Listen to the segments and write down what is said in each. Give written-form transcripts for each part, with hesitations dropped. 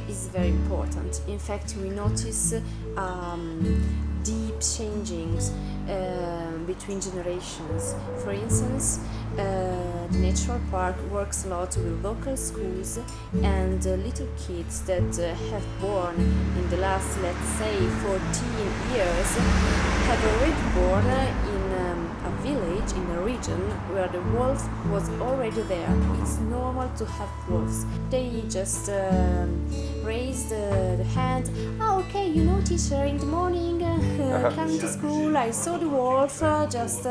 is very important. In fact, we notice deep changings between generations. For instance, the natural park works a lot with local schools, and little kids that have born in the last, let's say, 14 years have already born in a village, in a region where the wolf was already there. It's normal to have wolves. They just raise the hand. Oh, okay, you know, teacher, in the morning coming to school, I saw the wolf, just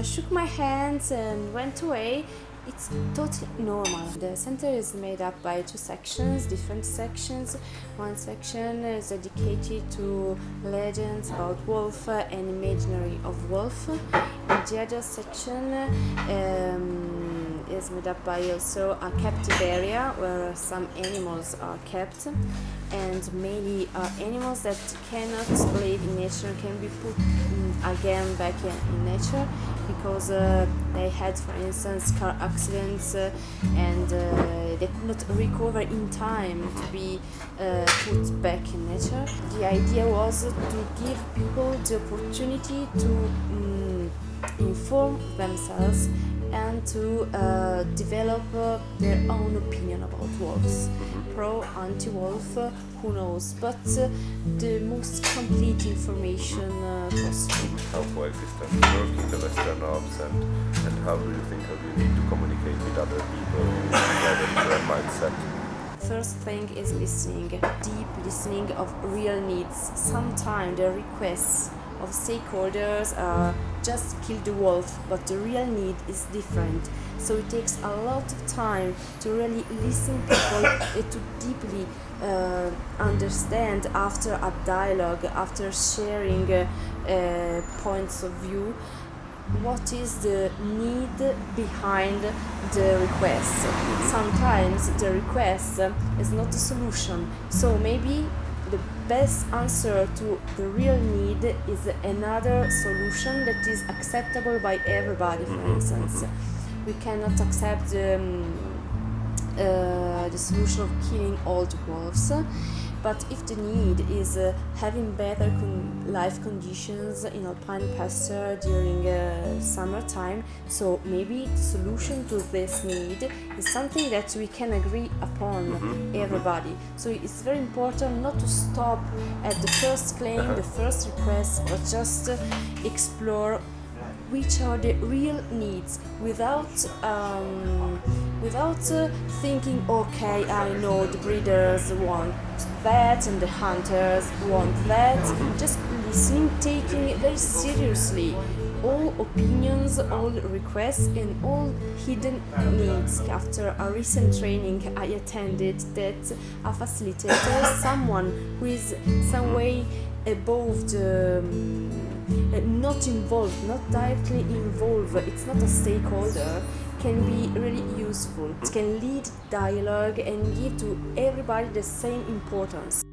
shook my hands and went away. It's totally normal. The center is made up by two sections, different sections. One section is dedicated to legends about wolf and imaginary of wolf. And the other section is made up by also a captive area where some animals are kept, and mainly animals that cannot live in nature can be put again back in nature because they had, for instance, car accidents and they could not recover in time to be put back in nature. The idea was to give people the opportunity to inform themselves and to develop their own opinion about wolves. Pro, anti-wolf, who knows, but the most complete information possible. How coexistence work in the Western Alps, and how do you think you need to communicate with other people who have a different mindset? First thing is listening, deep listening of real needs. Sometimes the requests of stakeholders are just kill the wolf, but the real need is different. So it takes a lot of time to really listen people to deeply understand after a dialogue, after sharing points of view, what is the need behind the request. Sometimes the request is not the solution, so maybe the best answer to the real need is another solution that is acceptable by everybody. For instance, we cannot accept the solution of killing all the wolves, but if the need is having better life conditions in alpine pasture during summertime, so maybe the solution to this need is something that we can agree upon, everybody. So it's very important not to stop at the first claim, the first request, but just explore which are the real needs without thinking, okay, I know the breeders want that and the hunters want that. Just listening, taking it very seriously all opinions, all requests and all hidden needs. After a recent training I attended, that a facilitator, someone who is some way above the not involved, not directly involved, it's not a stakeholder, can be really useful. It can lead dialogue and give to everybody the same importance.